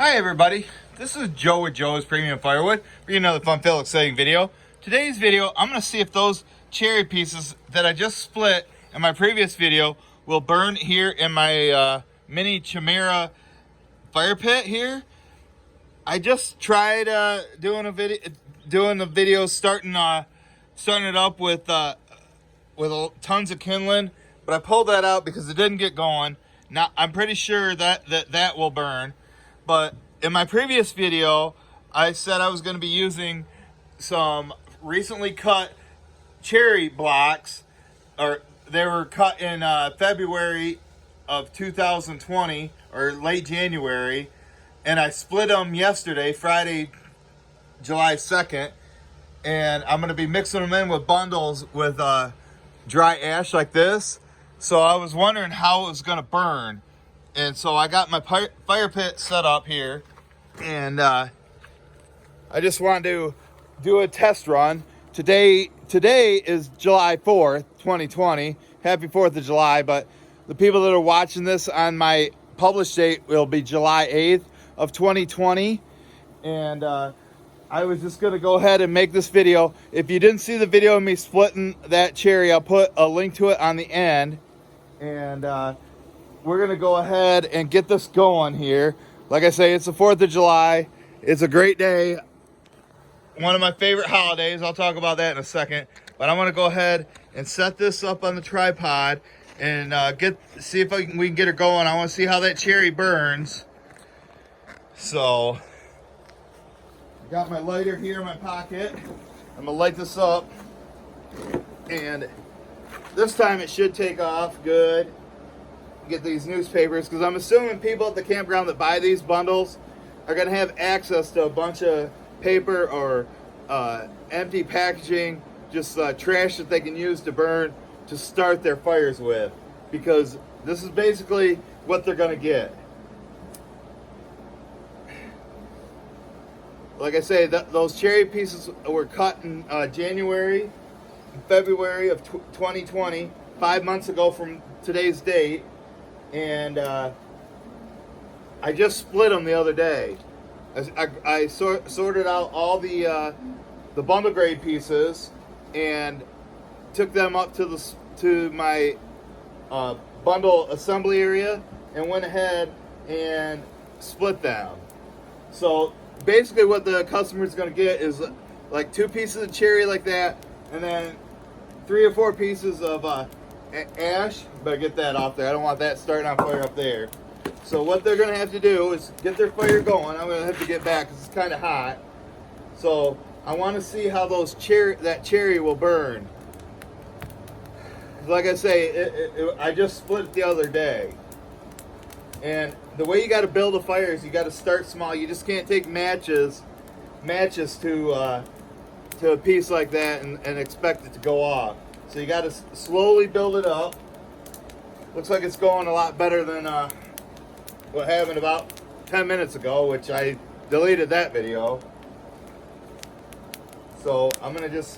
Hi everybody, this is Joe with Joe's Premium Firewood, bringing another fun-filled, exciting video. Today's video, I'm going to see if those cherry pieces that I just split in my previous video will burn here in my mini Chimera fire pit here. I just tried doing the video, starting it up with tons of kindling, but I pulled that out because it didn't get going. Now I'm pretty sure that will burn. But in my previous video, I said I was going to be using some recently cut cherry blocks, or they were cut in February of 2020 or late January, and I split them yesterday, Friday, July 2nd, and I'm going to be mixing them in with bundles with dry ash like this. So I was wondering how it was going to burn. And so I got my fire pit set up here, and I just wanted to do a test run. Today is July 4th, 2020. Happy 4th of July, but the people that are watching this on my published date will be July 8th of 2020. And I was just going to go ahead and make this video. If you didn't see the video of me splitting that cherry, I'll put a link to it on the end. And we're going to go ahead and get this going here. Like I say, it's the 4th of July. It's a great day. One of my favorite holidays. I'll talk about that in a second. But I want to go ahead and set this up on the tripod and see if we can get her going. I want to see how that cherry burns. So, I got my lighter here in my pocket. I'm going to light this up. And this time it should take off good. Get these newspapers, because I'm assuming people at the campground that buy these bundles are going to have access to a bunch of paper or empty packaging, just trash that they can use to burn to start their fires with, because this is basically what they're going to get. Like I say, those cherry pieces were cut in January, February of 2020, 5 months ago from today's date. And I just split them the other day. I sorted out all the bundle grade pieces and took them up to my bundle assembly area and went ahead and split them. So basically what the customer is going to get is like 2 pieces of cherry like that, and then 3 or 4 pieces of ash. Better get that off there. I don't want that starting on fire up there. So what they're going to have to do is get their fire going. I'm going to have to get back because it's kind of hot. So I want to see how that cherry will burn. Like I say, I just split it the other day. And the way you got to build a fire is you got to start small. You just can't take matches to a piece like that and expect it to go off. So you got to slowly build it up. Looks like it's going a lot better than what happened about 10 minutes ago, which I deleted that video. So I'm going to just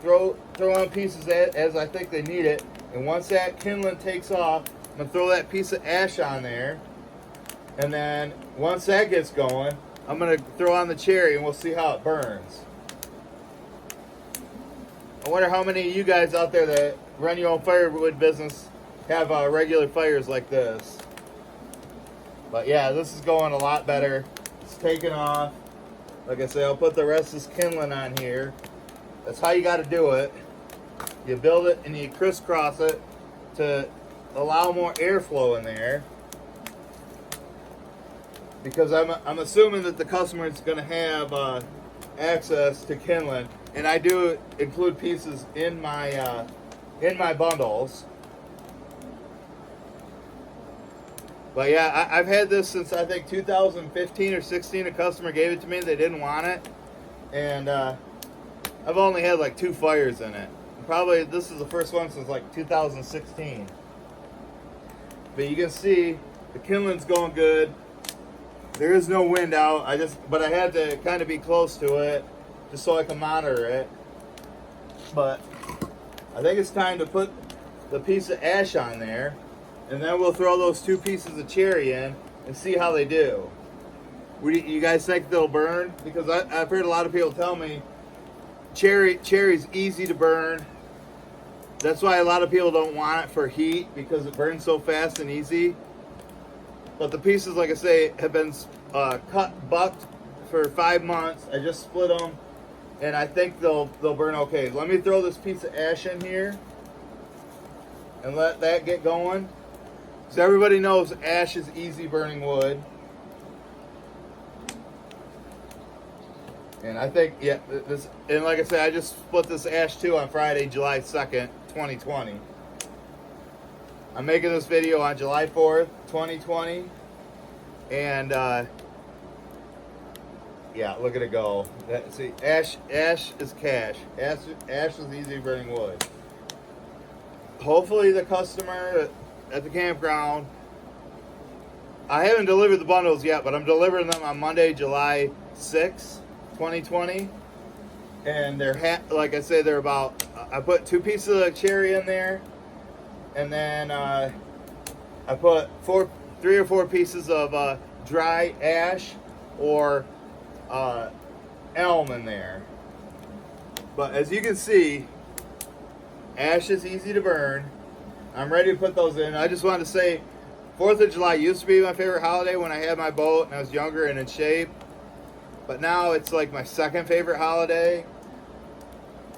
throw on pieces as I think they need it. And once that kindling takes off, I'm going to throw that piece of ash on there. And then once that gets going, I'm going to throw on the cherry and we'll see how it burns. I wonder how many of you guys out there that run your own firewood business have regular fires like this. But yeah, this is going a lot better. It's taking off. Like I say, I'll put the rest of this kindling on here. That's how you got to do it. You build it and you crisscross it to allow more airflow in there. Because I'm assuming that the customer is going to have access to kindling. And I do include pieces in my bundles. But yeah, I've had this since I think 2015 or 16. A customer gave it to me. They didn't want it. And I've only had like 2 fires in it. Probably this is the first one since like 2016. But you can see the kindling's going good. There is no wind out. But I had to kind of be close to it, just so I can monitor it. But I think it's time to put the piece of ash on there, and then we'll throw those 2 pieces of cherry in and see how they do. You guys think they'll burn? Because I've heard a lot of people tell me cherry's easy to burn. That's why a lot of people don't want it for heat, because it burns so fast and easy. But the pieces, like I say, have been bucked for 5 months. I just split them, and I think they'll burn okay. Let me throw this piece of ash in here and let that get going. So everybody knows ash is easy burning wood. And I think, yeah, this, and like I said, I just split this ash too on Friday, July 2nd, 2020. I'm making this video on July 4th, 2020. And, yeah, look at it go. See, ash is cash. Ash is easy burning wood. Hopefully the customer at the campground, I haven't delivered the bundles yet, but I'm delivering them on Monday, July 6th, 2020. And they're, like I say, they're about, I put 2 pieces of cherry in there. And then I put 3 or 4 pieces of dry ash or elm in there. But as you can see, ash is easy to burn. I'm ready to put those in. I just wanted to say, 4th of July used to be my favorite holiday when I had my boat and I was younger and in shape. But now it's like my second favorite holiday.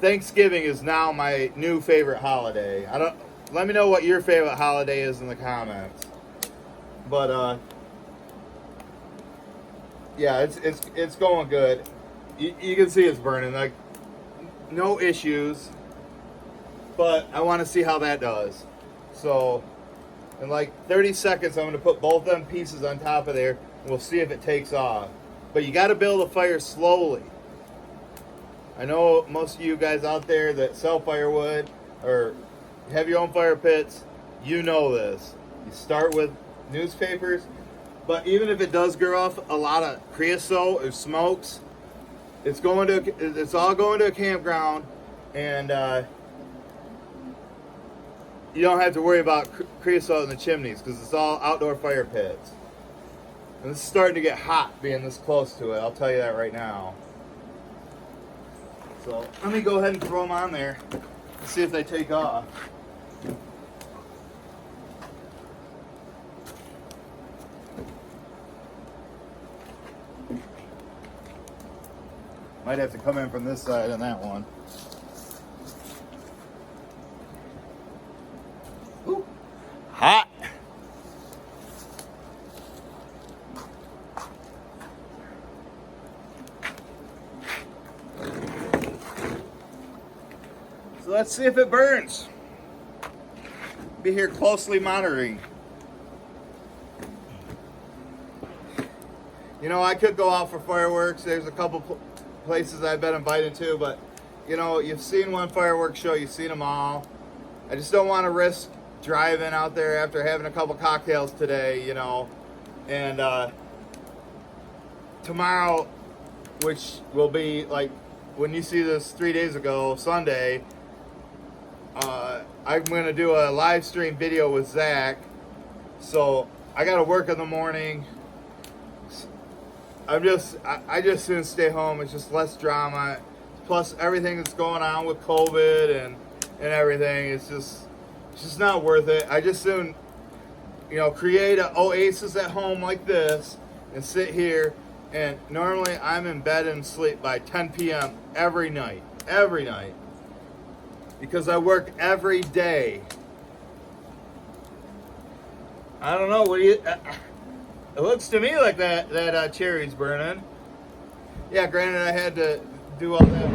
Thanksgiving is now my new favorite holiday. Let me know what your favorite holiday is in the comments. But yeah, it's going good. You can see it's burning, like no issues. But I want to see how that does. So in like 30 seconds, I'm going to put both them pieces on top of there, and we'll see if it takes off. But you got to build a fire slowly. I know most of you guys out there that sell firewood or have your own fire pits, you know this. You start with newspapers, but even if it does give off a lot of creosote or smokes, it's all going to a campground, and you don't have to worry about creosote in the chimneys because it's all outdoor fire pits. And this is starting to get hot being this close to it, I'll tell you that right now. So let me go ahead and throw them on there and see if they take off. Might have to come in from this side on that one. Ooh, hot. So let's see if it burns. Be here closely monitoring. You know, I could go out for fireworks. There's a couple places I've been invited to, but you know, you've seen one fireworks show, you've seen them all. I just don't want to risk driving out there after having a couple cocktails today, you know. And tomorrow, which will be like when you see this 3 days ago, Sunday, I'm going to do a live stream video with Zach. So I got to work in the morning. I just soon stay home. It's just less drama. Plus everything that's going on with COVID and everything. It's just not worth it. I just soon, you know, create an oasis at home like this and sit here. And normally I'm in bed and sleep by 10 p.m. every night. Every night. Because I work every day. I don't know. What do you... it looks to me like that cherry's burning. Yeah, granted I had to do all that.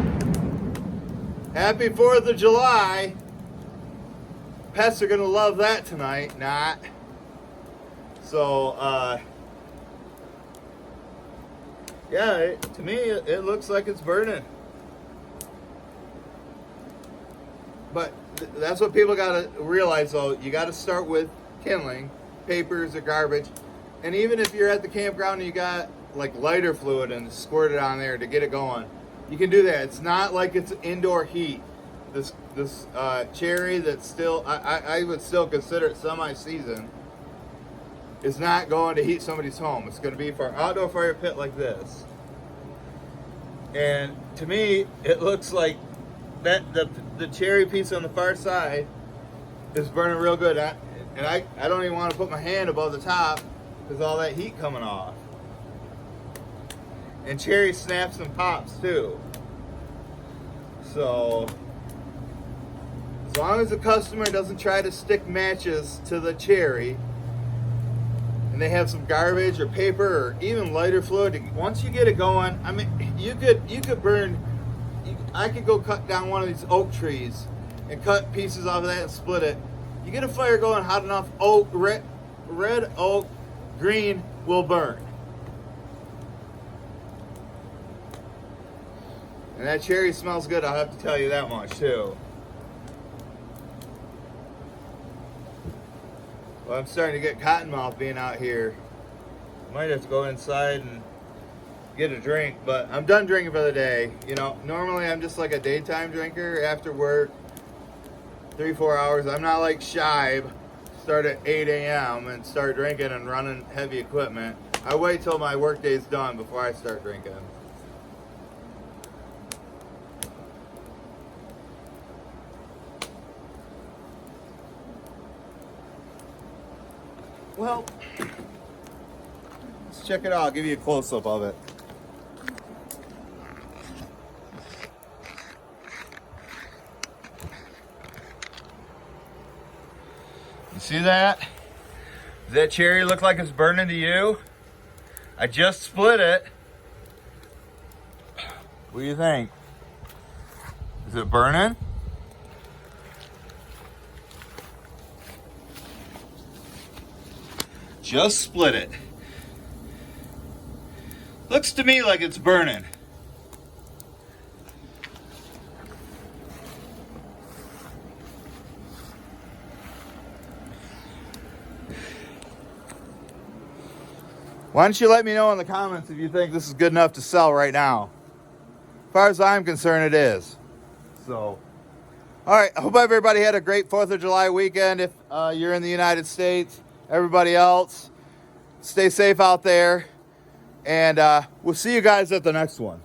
Happy 4th of July. Pets are going to love that tonight. Not. So, yeah, to me, it looks like it's burning. But that's what people got to realize, though. You got to start with kindling, papers or garbage. And even if you're at the campground and you got like lighter fluid and squirt it on there to get it going, you can do that. It's not like it's indoor heat. This cherry that's still, I would still consider it semi-seasoned. is not going to heat somebody's home. It's going to be for an outdoor fire pit like this. And to me, it looks like that the cherry piece on the far side is burning real good. And I don't even want to put my hand above the top because all that heat coming off. And cherry snaps and pops too. So as long as the customer doesn't try to stick matches to the cherry, and they have some garbage or paper or even lighter fluid, once you get it going, I mean, you could burn. I could go cut down one of these oak trees and cut pieces off of that and split it. You get a fire going hot enough, oak, red oak, green will burn. And that cherry smells good, I'll have to tell you that much too. Well, I'm starting to get cottonmouth being out here. Might have to go inside and get a drink, but I'm done drinking for the day. You know, normally I'm just like a daytime drinker after work, 3-4 hours. I'm not like Shibe, start at 8 a.m. and start drinking and running heavy equipment. I wait till my work day's done before I start drinking. Well, let's check it out. I'll give you a close-up of it. You see that? Does that cherry look like it's burning to you? I just split it. What do you think? Is it burning? Just split it. Looks to me like it's burning. Why don't you let me know in the comments if you think this is good enough to sell right now? As far as I'm concerned, it is. So, all right, I hope everybody had a great 4th of July weekend if you're in the United States. Everybody else, stay safe out there, and we'll see you guys at the next one.